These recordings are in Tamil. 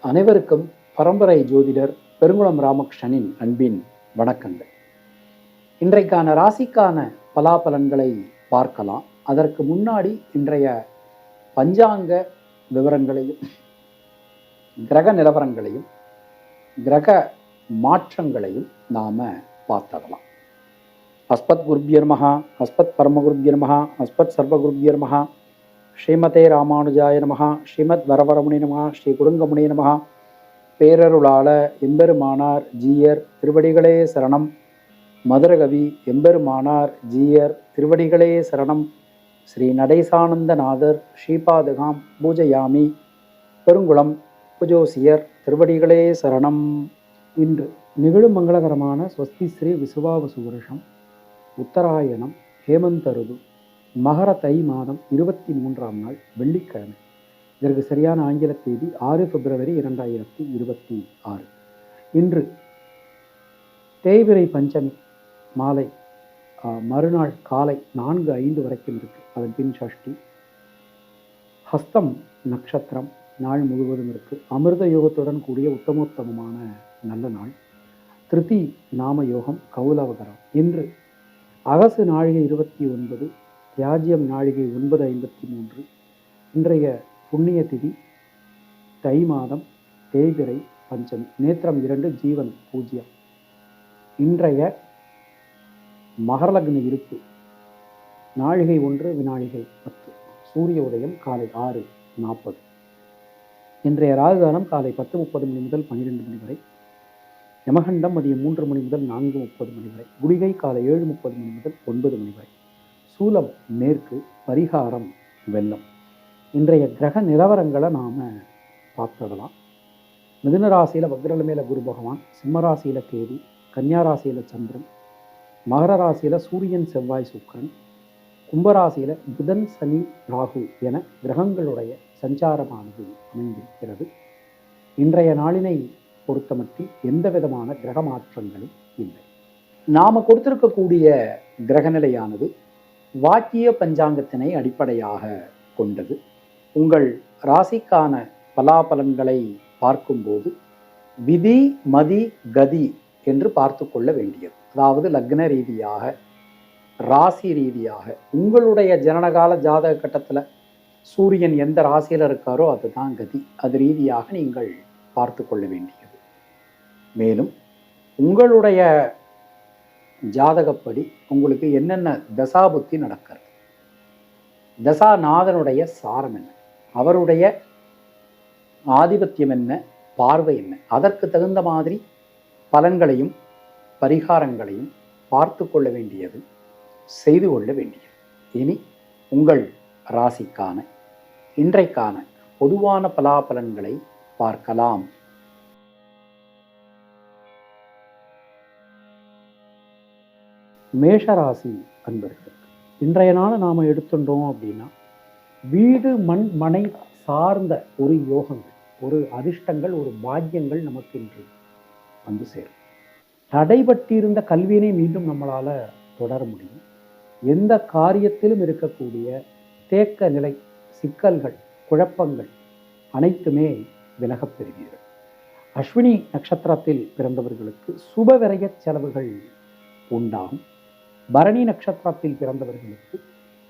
அனைவருக்கும் பரம்பரை ஜோதிடர் பெருங்குளம் ராமகிருஷ்ணனின் அன்பின் வணக்கங்கள். இன்றைக்கான ராசிக்கான பலாபலன்களை பார்க்கலாம். அதற்கு முன்னாடி இன்றைய பஞ்சாங்க விவரங்களையும் கிரக நிலவரங்களையும் கிரக மாற்றங்களையும் நாம பார்த்துடலாம். அஸ்பத் குருபியர் மகா, அஸ்பத் பரமகுருபியர் மகா, அஸ்பத் சர்வகுருபியர் மகா, ஸ்ரீமதே ராமானுஜாய நமகா, ஸ்ரீமத் வரவரமுனி நமகா, ஸ்ரீ குடுங்கமுனி நமகா. பேரருளாள எம்பெருமானார் ஜீயர் திருவடிகளே சரணம். மதுரகவி எம்பெருமானார் ஜீயர் திருவடிகளே சரணம். ஸ்ரீ நடேசானந்தநாதர் ஸ்ரீபாதுகாம் பூஜையாமி. பெருங்குளம் புஜோசியர் திருவடிகளே சரணம். இன்று நிகழும் மங்களகரமான ஸ்வஸ்தி ஸ்ரீ விசுவாவசு வருஷம் உத்தராயணம் ஹேமந்த ருது மகர தை மாதம் 23ஆம் நாள் வெள்ளிக்கிழமை. இதற்கு சரியான ஆங்கில தேதி 6 பிப்ரவரி 2026. இன்று தேய்பிறை பஞ்சமி மாலை மறுநாள் காலை 4:05 வரைக்கும் இருக்கு. அதன் பின் சஷ்டி. ஹஸ்தம் நட்சத்திரம் நாள் முழுவதும் இருக்கு. அமிர்த யோகத்துடன் கூடிய உத்தமோத்தமமான நல்ல நாள். திருதி நாம யோகம் கௌலவகரம். இன்று அகசு நாழிகை 29, தியாஜ்யம் நாழிகை 9:53. இன்றைய புண்ணிய திதி தை மாதம் தேய்பிறை பஞ்சமி. நேத்திரம் 2, ஜீவன் 0. இன்றைய மகரலக்ன இருப்பு நாழிகை 1, வினாழிகை 10. சூரிய உதயம் காலை 6:40. இன்றைய ராகுகாலம் காலை 10:30 மணி முதல் 12 மணி வரை. யமகண்டம் மதியம் 3 மணி முதல் 4:30 மணி வரை. குளிகை காலை 7:30 மணி முதல் 9 மணி வரை. சூலம் மேற்கு. பரிகாரம் வெள்ளம். இன்றைய கிரக நிலவரங்களை நாம் பார்த்துடலாம். மிதுன ராசியில் வக்ரலமேல குரு பகவான், சிம்ம ராசியில் கேது, கன்னியா ராசியில் சந்திரன், மகர ராசியில் சூரியன் செவ்வாய் சுக்கிரன், கும்பராசியில் புதன் சனி ராகு என கிரகங்களுடைய சஞ்சாரமானது அமைந்திருக்கிறது. இன்றைய நாளினை பொறுத்தமட்டில் எந்த விதமான கிரக மாற்றங்களும் இல்லை. நாம் கொடுத்திருக்கக்கூடிய கிரகநிலையானது வாக்கிய பஞ்சாங்கத்தினை அடிப்படையாக கொண்டது. உங்கள் ராசிக்கான பலாபலன்களை பார்க்கும்போது விதி மதி கதி என்று பார்த்து கொள்ள வேண்டியது. அதாவது லக்ன ரீதியாக, ராசி ரீதியாக, உங்களுடைய ஜனனகால ஜாதக கட்டத்தில் சூரியன் எந்த ராசியில் இருக்காரோ அதுதான் கதி. அது ரீதியாக நீங்கள் பார்த்து கொள்ள வேண்டியது. மேலும் உங்களுடைய ஜாதகப்படி உங்களுக்கு என்னென்ன தசாபுத்தி நடக்கிறது, தசாநாதனுடைய சாரம் என்ன, அவருடைய ஆதிபத்தியம் என்ன, பார்வை என்ன, அதற்கு தகுந்த மாதிரி பலன்களையும் பரிகாரங்களையும் பார்த்து கொள்ள வேண்டியது, செய்து கொள்ள வேண்டியது. இனி உங்கள் ராசிக்கான இன்றைக்கான பொதுவான பலாபலன்களை பார்க்கலாம். மேஷராசி அன்பர்களுக்கு இன்றைய நாள் நாம் எடுத்துட்டோம் அப்படின்னா வீடு மண் மனை சார்ந்த ஒரு யோகங்கள், ஒரு அதிர்ஷ்டங்கள், ஒரு பாக்கியங்கள் நமக்கு இன்று வந்து சேரும். தடைபட்டிருந்த கல்வியினை மீண்டும் நம்மளால் தொடர முடியும். எந்த காரியத்திலும் இருக்கக்கூடிய தேக்க நிலை, சிக்கல்கள், குழப்பங்கள் அனைத்துமே விலகப் பெறுவீர்கள். அஸ்வினி நட்சத்திரத்தில் பிறந்தவர்களுக்கு சுப விரய செலவுகள் உண்டாகும். பரணி நட்சத்திரத்தில் பிறந்தவர்களுக்கு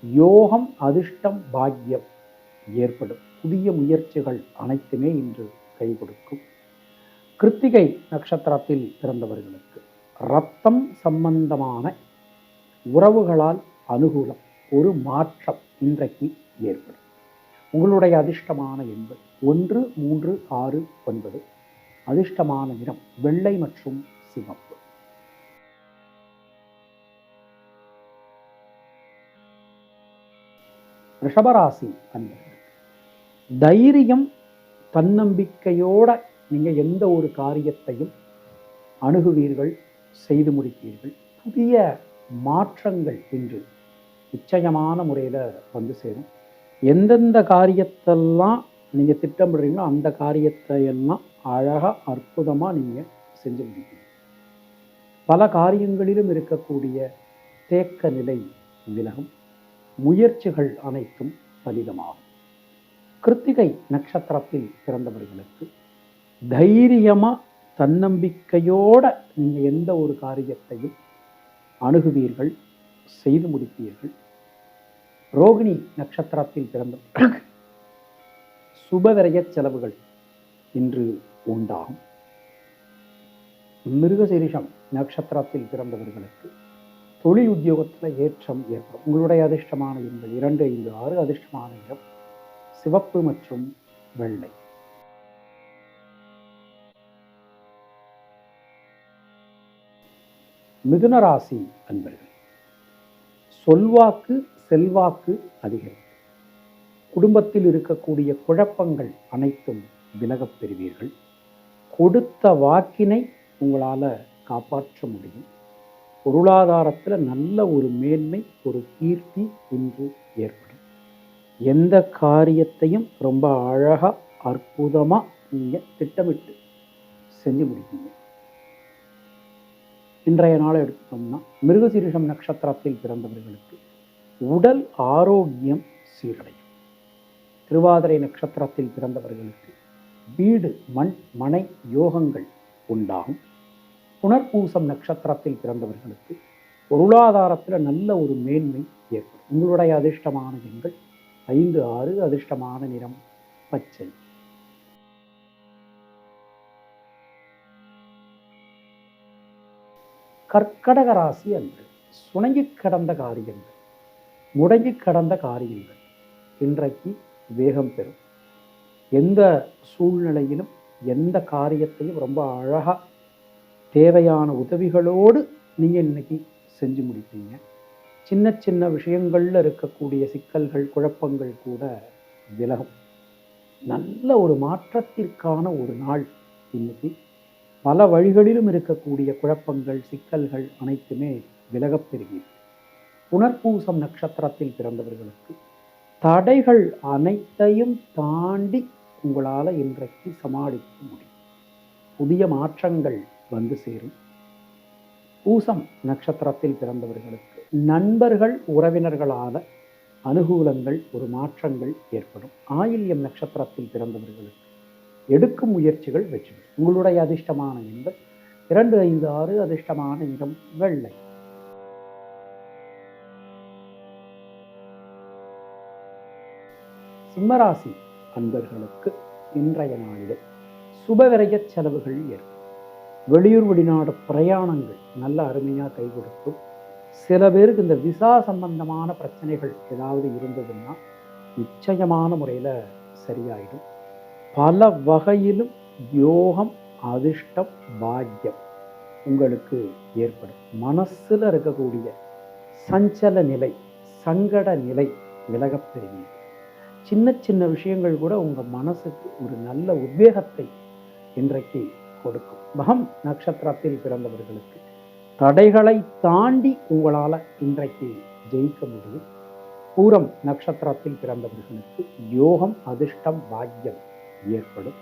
யோகம், அதிர்ஷ்டம், பாக்கியம் ஏற்படும். புதிய முயற்சிகள் அனைத்துமே இன்று கை கொடுக்கும். கிருத்திகை நட்சத்திரத்தில் பிறந்தவர்களுக்கு இரத்தம் சம்பந்தமான உறவுகளால் அனுகூலம், ஒரு மாற்றம் இன்றைக்கு ஏற்படும். உங்களுடைய அதிர்ஷ்டமான எண்கள் 1, 3, 6, 9. அதிர்ஷ்டமான நிறம் வெள்ளை மற்றும் சிவப்பு. ரிஷபராசி அன்பர்களுக்கு தைரியம், தன்னம்பிக்கையோட நீங்க எந்த ஒரு காரியத்தையும் அணுகுவீர்கள், செய்து முடிப்பீர்கள். புதிய மாற்றங்கள் இன்று நிச்சயமான முறையில் வந்து சேரும். எந்தெந்த காரியத்தெல்லாம் நீங்க திட்டமிடுறீங்களோ அந்த காரியத்தை எல்லாம் அழகா அற்புதமா நீங்க செஞ்சு முடிப்பீங்க. பல காரியங்களிலும் இருக்கக்கூடிய தேக்க நிலை விலகும். முயற்சிகள் அனைத்தும் பலிதமாகும். கிருத்திகை நட்சத்திரத்தில் பிறந்தவர்களுக்கு தைரியமாக தன்னம்பிக்கையோட நீங்கள் எந்த ஒரு காரியத்தையும் அணுகுவீர்கள், செய்து முடிப்பீர்கள். ரோகிணி நட்சத்திரத்தில் பிறந்த சுபவிரய செலவுகள் இன்று உண்டாகும். மிருகசீரிஷம் நட்சத்திரத்தில் பிறந்தவர்களுக்கு தொழில் உத்தியோகத்தில் ஏற்றம் ஏற்படும். உங்களுடைய அதிர்ஷ்டமான எண்கள் 2, 5, 6. அதிர்ஷ்டமான நிறம் சிவப்பு மற்றும் வெள்ளை. மிதுன ராசி அன்பர்கள், சொல்வாக்கு செல்வாக்கு அதிகரிக்கும். குடும்பத்தில் இருக்கக்கூடிய குழப்பங்கள் அனைத்தும் விலகப் பெறுவீர்கள். கொடுத்த வாக்கினை உங்களால் காப்பாற்ற முடியும். பொருளாதாரத்தில் நல்ல ஒரு மேன்மை, ஒரு கீர்த்தி இன்று ஏற்படும். எந்த காரியத்தையும் ரொம்ப அழகாக அற்புதமாக நீங்கள் திட்டமிட்டு செஞ்சு முடிப்பீங்க. இன்றைய நாளை எடுத்தோம்னா மிருகசீரிஷம் நட்சத்திரத்தில் பிறந்தவர்களுக்கு உடல் ஆரோக்கியம் சீரடையும். திருவாதிரை நட்சத்திரத்தில் பிறந்தவர்களுக்கு வீடு மண் மனை யோகங்கள் உண்டாகும். புனர்பூசம் நட்சத்திரத்தில் பிறந்தவர்களுக்கு பொருளாதாரத்தில் நல்ல ஒரு மேன்மை ஏற்படும். உங்களுடைய அதிர்ஷ்டமான எண்கள் 5, 6. அதிர்ஷ்டமான நிறம் பச்சை. கர்க்கடக ராசி அன்று சுணங்கி கடந்த காரியங்கள், முடங்கி கடந்த காரியங்கள் இன்றைக்கு வேகம் பெறும். எந்த சூழ்நிலையிலும் எந்த காரியத்தையும் ரொம்ப அழகாக தேவையான உதவிகளோடு நீங்கள் இன்னைக்கு செஞ்சு முடிப்பீங்க. சின்ன சின்ன விஷயங்களில் இருக்கக்கூடிய சிக்கல்கள் குழப்பங்கள் கூட விலகும். நல்ல ஒரு மாற்றத்திற்கான ஒரு நாள் இன்னைக்கு. பல வழிகளிலும் இருக்கக்கூடிய குழப்பங்கள் சிக்கல்கள் அனைத்துமே விலகப் பெறுவீர்கள். புனர்பூசம் நட்சத்திரத்தில் பிறந்தவர்களுக்கு தடைகள் அனைத்தையும் தாண்டி உங்களால் இன்றைக்கு சமாளிக்க முடியும். புதிய மாற்றங்கள் வந்து சேரும். பூசம் நட்சத்திரத்தில் பிறந்தவர்களுக்கு நண்பர்கள் உறவினர்களால அனுகூலங்கள் ஒரு மாற்றங்கள் ஏற்படும். ஆயில்யம் நட்சத்திரத்தில் பிறந்தவர்களுக்கு எடுக்கும் முயற்சிகள் வெற்றி பெறும். உங்களுடைய அதிர்ஷ்டமான எண்கள் 2, 5, 6. அதிர்ஷ்டமான நிறம் வெள்ளை. சிம்மராசி அன்பர்களுக்கு இன்றைய நாளிலே சுபவிரய செலவுகள் ஏற்படும். வெளியூர் வெளிநாடு பிரயாணங்கள் நல்ல அருமையாக கை கொடுக்கும். சில பேருக்கு இந்த விசா சம்பந்தமான பிரச்சனைகள் ஏதாவது இருந்ததுன்னா நிச்சயமான முறையில் சரியாயிடும். பல வகையிலும் யோகம் அதிர்ஷ்டம் பாக்கியம் உங்களுக்கு ஏற்படும். மனசில் இருக்கக்கூடிய சஞ்சல நிலை சங்கட நிலை விலகப் பெறுவீர்கள். சின்ன சின்ன விஷயங்கள் கூட உங்கள் மனசுக்கு ஒரு நல்ல உத்வேகத்தை இன்றைக்கு கொடுக்கும். மகம் நட்சத்திரத்தில் பிறந்தவர்களுக்கு தடைகளை தாண்டி உங்களால் இன்றைக்கு ஜெயிக்க முடியும். பூரம் நட்சத்திரத்தில் பிறந்தவர்களுக்கு யோகம் அதிர்ஷ்டம் பாக்கியம் ஏற்படும்.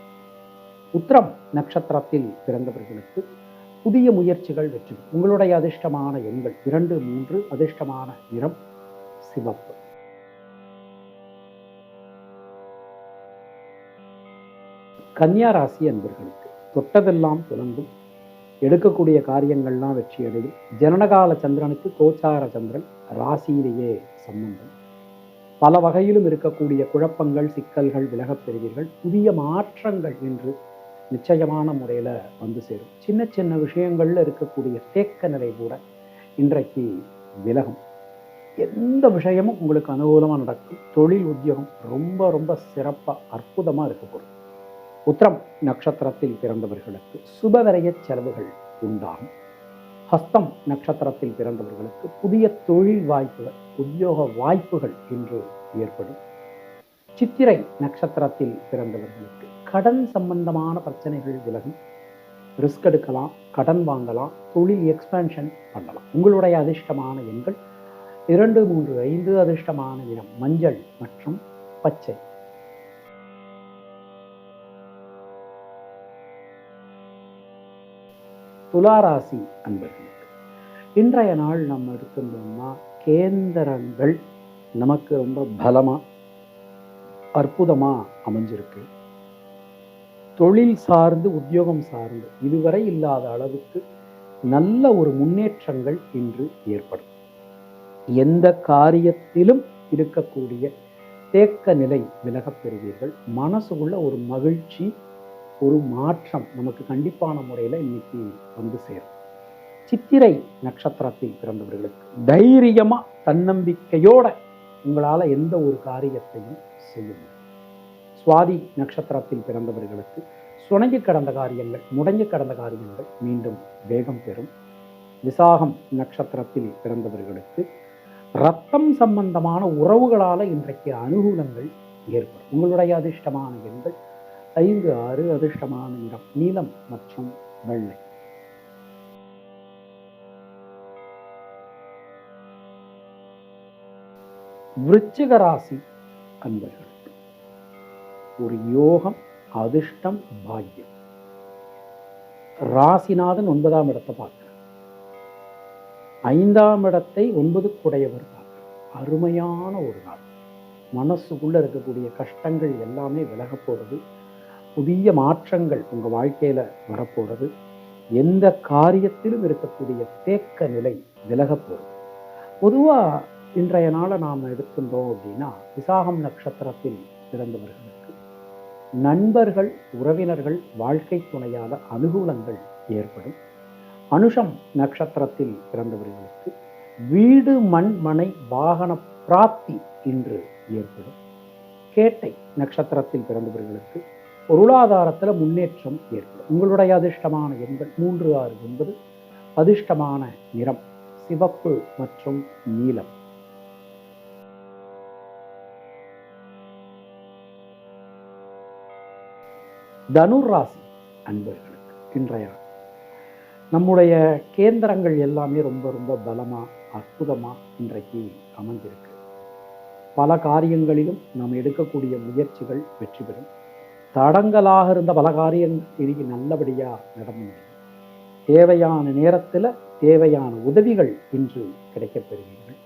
உத்திரம் நட்சத்திரத்தில் பிறந்தவர்களுக்கு புதிய முயற்சிகள் வெற்றி. உங்களுடைய அதிர்ஷ்டமான எண்கள் 2, 3. அதிர்ஷ்டமான நிறம் சிவப்பு. கன்னியா ராசி அன்பர்களுக்கு தொட்டதெல்லாம் துலங்கும். எடுக்கக்கூடிய காரியங்கள்லாம் வெற்றி அடையும். ஜனனகால சந்திரனுக்கு கோச்சார சந்திரன் ராசியிலேயே சம்பந்தம். பல வகையிலும் இருக்கக்கூடிய குழப்பங்கள் சிக்கல்கள் விலகப் பெறுவீர்கள். புதிய மாற்றங்கள் இன்று நிச்சயமான முறையில் வந்து சேரும். சின்ன சின்ன விஷயங்களில் இருக்கக்கூடிய தேக்க நிலை கூட இன்றைக்கு விலகும். எந்த விஷயமும் உங்களுக்கு அனுகூலமாக நடக்கும். தொழில் உத்தியோகம் ரொம்ப ரொம்ப சிறப்பாக அற்புதமாக இருக்கப்படும். உத்திரம் நட்சத்திரத்தில் பிறந்தவர்களுக்கு சுபவிரய செலவுகள் உண்டாகும். ஹஸ்தம் நட்சத்திரத்தில் பிறந்தவர்களுக்கு புதிய தொழில் வாய்ப்புகள் உத்தியோக வாய்ப்புகள் இன்று ஏற்படும். சித்திரை நட்சத்திரத்தில் பிறந்தவர்களுக்கு கடன் சம்பந்தமான பிரச்சனைகள் விலகும். ரிஸ்க் எடுக்கலாம், கடன் வாங்கலாம், தொழில் எக்ஸ்பேன்ஷன் பண்ணலாம். உங்களுடைய அதிர்ஷ்டமான எண்கள் 2, 3, 5. அதிர்ஷ்டமான நிறம் மஞ்சள் மற்றும் பச்சை. துளாராசி அன்பர்களுக்கு இன்றைய நாள் நம்ம எடுத்துட்டோம்னா கேந்திரங்கள் நமக்கு ரொம்ப பலமாக அற்புதமாக அமைஞ்சிருக்கு. தொழில் சார்ந்து உத்தியோகம் சார்ந்து இதுவரை இல்லாத அளவுக்கு நல்ல ஒரு முன்னேற்றங்கள் இன்று ஏற்படும். எந்த காரியத்திலும் இருக்கக்கூடிய தேக்க நிலை விலகப் பெறுவீர்கள். மனசுக்குள்ள ஒரு மகிழ்ச்சி, ஒரு மாற்றம் நமக்கு கண்டிப்பான முறையில் இன்னைக்கு வந்து சேரும். சித்திரை நட்சத்திரத்தில் பிறந்தவர்களுக்கு தைரியமா தன்னம்பிக்கையோட உங்களால எந்த ஒரு காரியத்தையும் செய்ய முடியும். சுவாதி நட்சத்திரத்தில் பிறந்தவர்களுக்கு சுணங்கி கடந்த காரியங்கள், முடங்கி கடந்த காரியங்கள் மீண்டும் வேகம் பெறும். விசாகம் நட்சத்திரத்தில் பிறந்தவர்களுக்கு ரத்தம் சம்பந்தமான உறவுகளால இன்றைக்கு அனுகூலங்கள் ஏற்படும். உங்களுடைய அதிர்ஷ்டமான எண்கள் 5, 6. அதிர்ஷ்டமான நிறம் நீலம் மற்றும் வெள்ளை. விருச்சிக ராசி அன்பர்களுக்கு ஒரு யோகம், அதிர்ஷ்டம், பாக்கியம். ராசிநாதன் 9ஆம் இடத்தை பார்க்கிறார். 5ஆம் இடத்தை 9 கூடையவர் பார்க்கிறார். அருமையான ஒரு நாள். மனசுக்குள்ள இருக்கக்கூடிய கஷ்டங்கள் எல்லாமே விலக போறது. புதிய மாற்றங்கள் உங்க வாழ்க்கையில வரப்போறது. எந்த காரியத்திலும் இருக்கக்கூடிய தேக்க நிலை விலக போறது. பொதுவா இன்றைய நாளை நாம் எடுத்துட்டோம் அப்படின்னா, விசாகம் நட்சத்திரத்தில் பிறந்தவர்களுக்கு நண்பர்கள், உறவினர்கள், வாழ்க்கை துணையால அனுகூலங்கள் ஏற்படும். அனுஷம் நட்சத்திரத்தில் பிறந்தவர்களுக்கு வீடு, மண், மனை, வாகன பிராப்தி இன்று ஏற்படும். கேட்டை நட்சத்திரத்தில் பிறந்தவர்களுக்கு பொருளாதாரத்தில் முன்னேற்றம் ஏற்படும். உங்களுடைய அதிர்ஷ்டமான எண்கள் 3, 6, 9. அதிர்ஷ்டமான நிறம் சிவப்பு மற்றும் நீலம். தனுர் ராசி அன்பர்களுக்கு இன்றைய நம்முடைய கேந்திரங்கள் எல்லாமே ரொம்ப ரொம்ப பலமா, அற்புதமா இன்றைக்கு அமைஞ்சிருக்கு. பல காரியங்களிலும் நாம் எடுக்கக்கூடிய முயற்சிகள் வெற்றி பெறும். தடங்கலாக இருந்த பல காரியங்கள் இன்னைக்கு நல்லபடியா நடந்து முடியும். தேவையான நேரத்தில் தேவையான உதவிகள் இன்று கிடைக்கப் பெறுவீர்கள்.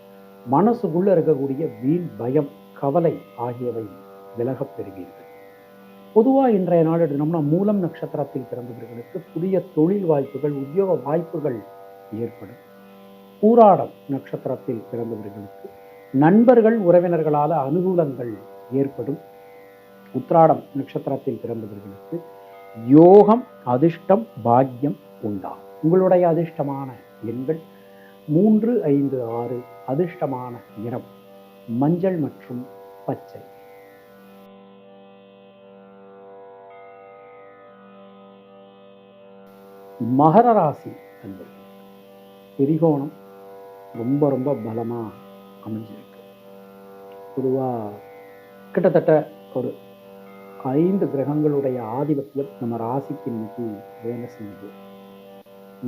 மனசுக்குள்ள இருக்கக்கூடிய வீண் பயம், கவலை ஆகியவை விலகப் பெறுவீர்கள். பொதுவாக இன்றைய நாள் எடுத்தோம்னா, மூலம் நட்சத்திரத்தில் பிறந்தவர்களுக்கு புதிய தொழில் வாய்ப்புகள், உத்தியோக வாய்ப்புகள் ஏற்படும். பூராடம் நட்சத்திரத்தில் பிறந்தவர்களுக்கு நண்பர்கள், உறவினர்களால் அனுகூலங்கள் ஏற்படும். உத்திராடம் நட்சத்திரத்தில் பிறந்தவர்களுக்கு யோகம், அதிர்ஷ்டம், பாக்கியம் உண்டாகும். உங்களுடைய அதிர்ஷ்டமான எண்கள் 3, 5, 6. அதிர்ஷ்டமான நிறம் மஞ்சள் மற்றும் பச்சை. மகர ராசி அன்பர்கள் திரிகோணம் ரொம்ப ரொம்ப பலமா அமைஞ்சிருக்கு. பொதுவாக கிட்டத்தட்ட ஒரு 5 கிரகங்களுடைய ஆதிபத்தியம் நம்ம ராசிக்கு இன்னைக்கு வேலை செய்யுது.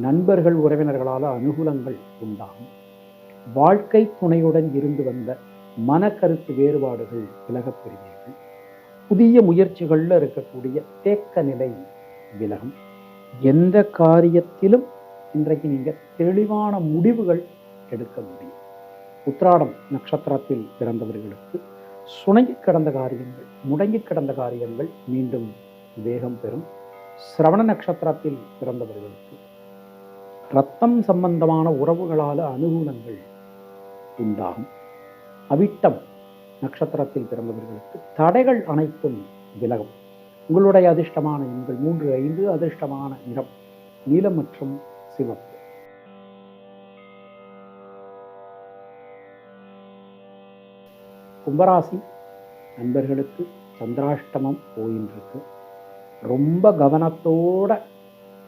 நண்பர்கள், உறவினர்களால் அனுகூலங்கள் உண்டாகும். வாழ்க்கை துணையுடன் இருந்து வந்த மனக்கருத்து வேறுபாடுகள் விலகப் பெறுவீர்கள். புதிய முயற்சிகளில் இருக்கக்கூடிய தேக்க நிலை விலகும். எந்த காரியத்திலும் இன்றைக்கு நீங்கள் தெளிவான முடிவுகள் எடுக்க முடியும். உத்திராடம் நட்சத்திரத்தில் பிறந்தவர்களுக்கு சுணங்கி கிடந்த காரியங்கள், முடங்கி கிடந்த காரியங்கள் மீண்டும் வேகம் பெறும். சிரவண நட்சத்திரத்தில் பிறந்தவர்களுக்கு இரத்தம் சம்பந்தமான உறவுகளால் அனுகூலங்கள் உண்டாகும். அவிட்டம் நட்சத்திரத்தில் பிறந்தவர்களுக்கு தடைகள் அனைத்தும் விலகும். உங்களுடைய அதிர்ஷ்டமான எண்கள் 3, 5. அதிர்ஷ்டமான நிறம் நீலம் மற்றும் சிவப்பு. கும்பராசி நண்பர்களுக்கு சந்திராஷ்டமம் போயின்றிருக்கு. ரொம்ப கவனத்தோட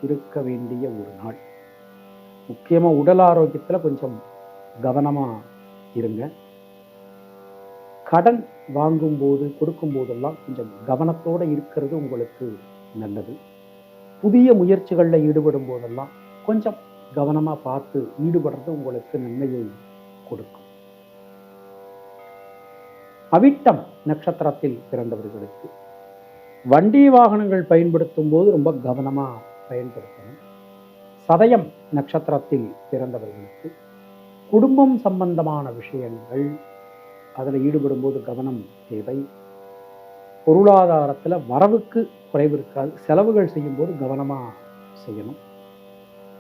இருக்க வேண்டிய ஒரு நாள். முக்கியமாக உடல் ஆரோக்கியத்தில் கொஞ்சம் கவனமாக இருங்க. கடன் வாங்கும்போது, கொடுக்கும் போதெல்லாம் கொஞ்சம் கவனத்தோடு இருக்கிறது உங்களுக்கு நல்லது. புதிய முயற்சிகளில் ஈடுபடும் போதெல்லாம் கொஞ்சம் கவனமாக பார்த்து ஈடுபடுறது உங்களுக்கு நன்மையை கொடுக்கும். அவிட்டம் நட்சத்திரத்தில் பிறந்தவர்களுக்கு வண்டி வாகனங்கள் பயன்படுத்தும் போது ரொம்ப கவனமாக பயன்படுத்தணும். சதயம் நட்சத்திரத்தில் பிறந்தவர்களுக்கு குடும்பம் சம்பந்தமான விஷயங்கள், அதில் ஈடுபடும் போது கவனம் தேவை. பொருளாதாரத்தில் வரவுக்கு குறைவு இருக்காது. செலவுகள் செய்யும்போது கவனமாக செய்யணும்.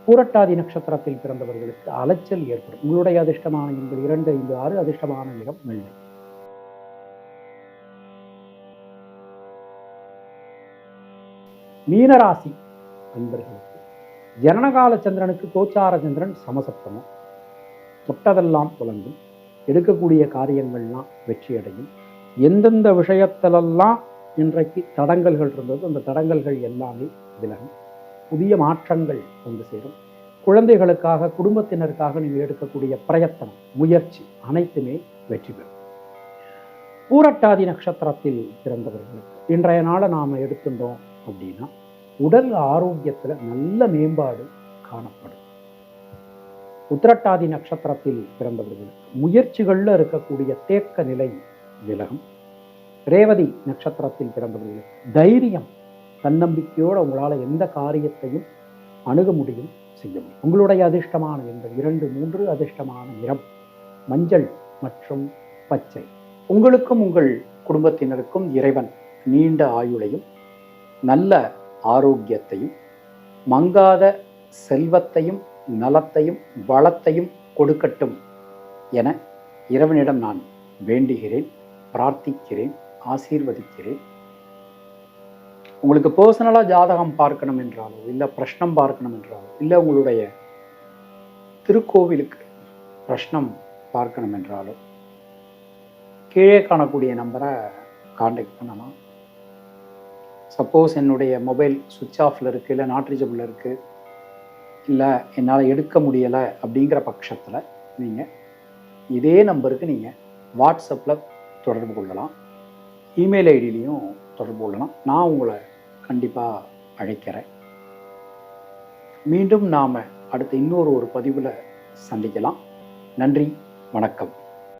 பூரட்டாதி நட்சத்திரத்தில் பிறந்தவர்களுக்கு அலைச்சல் ஏற்படும். உங்களுடைய அதிர்ஷ்டமான எண்கள் 2, 5, 6. அதிர்ஷ்டமான நிறம் வெள்ளை. மீனராசி அன்பர்களுக்கு ஜனனகால சந்திரனுக்கு கோச்சார சந்திரன் சமசப்தமும். தொட்டதெல்லாம் புலங்கும். எடுக்கக்கூடிய காரியங்கள்லாம் வெற்றி அடையும். எந்தெந்த விஷயத்திலெல்லாம் இன்றைக்கு தடங்கல்கள் இருந்தது அந்த தடங்கல்கள் எல்லாமே விலகும். புதிய மாற்றங்கள் வந்து சேரும். குழந்தைகளுக்காக குடும்பத்தினருக்காக நீங்கள் எடுக்கக்கூடிய பிரயத்தனம் முயற்சி அனைத்துமே வெற்றி பெறும். பூரட்டாதி நட்சத்திரத்தில் பிறந்தவர்களுக்கு இன்றைய நாளை நாம் எடுத்துட்டோம் அப்படின்னா உடல் ஆரோக்கியத்தில் நல்ல மேம்பாடு காணப்படும். உத்திரட்டாதி நட்சத்திரத்தில் பிறந்தவர்களுக்கு முயற்சிகளில் இருக்கக்கூடிய தேக்க நிலை விலகும். ரேவதி நட்சத்திரத்தில் பிறந்தவர்களுக்கு தைரியம் தன்னம்பிக்கையோடு உங்களால் எந்த காரியத்தையும் அணுக முடியும், செய்ய முடியும். உங்களுடைய அதிர்ஷ்டமான எண்கள் 2, 3. அதிர்ஷ்டமான நிறம் மஞ்சள் மற்றும் பச்சை. உங்களுக்கும் உங்கள் குடும்பத்தினருக்கும் இறைவன் நீண்ட ஆயுளையும் நல்ல ஆரோக்கியத்தையும் மங்காத செல்வத்தையும் நலத்தையும் வளத்தையும் கொடுக்கட்டும் என இறைவனிடம் நான் வேண்டுகிறேன், பிரார்த்திக்கிறேன், ஆசீர்வதிக்கிறேன். உங்களுக்கு பர்சனலாக ஜாதகம் பார்க்கணும் என்றாலோ இல்லை பிரஷ்னம் பார்க்கணும் என்றாலோ இல்லை உங்களுடைய திருக்கோவிலுக்கு பிரஷ்னம் பார்க்கணும் என்றாலோ கீழே காணக்கூடிய நம்பரை காண்டாக்ட் பண்ணலாம். சப்போஸ் என்னுடைய மொபைல் சுவிட்ச் ஆஃபில் இருக்குது, இல்லை நாட் ரீச்சபிளில் இருக்குது, இல்லை என்னால் எடுக்க முடியலை அப்படிங்கிற பட்சத்தில் நீங்கள் இதே நம்பருக்கு நீங்கள் வாட்ஸ்அப்பில் தொடர்பு கொள்ளலாம். இமெயில் ஐடியிலையும் தொடர்பு கொள்ளலாம். நான் உங்களை கண்டிப்பாக அழைக்கிறேன். மீண்டும் நாம் அடுத்த இன்னொரு பதிவில் சந்திக்கலாம். நன்றி, வணக்கம்.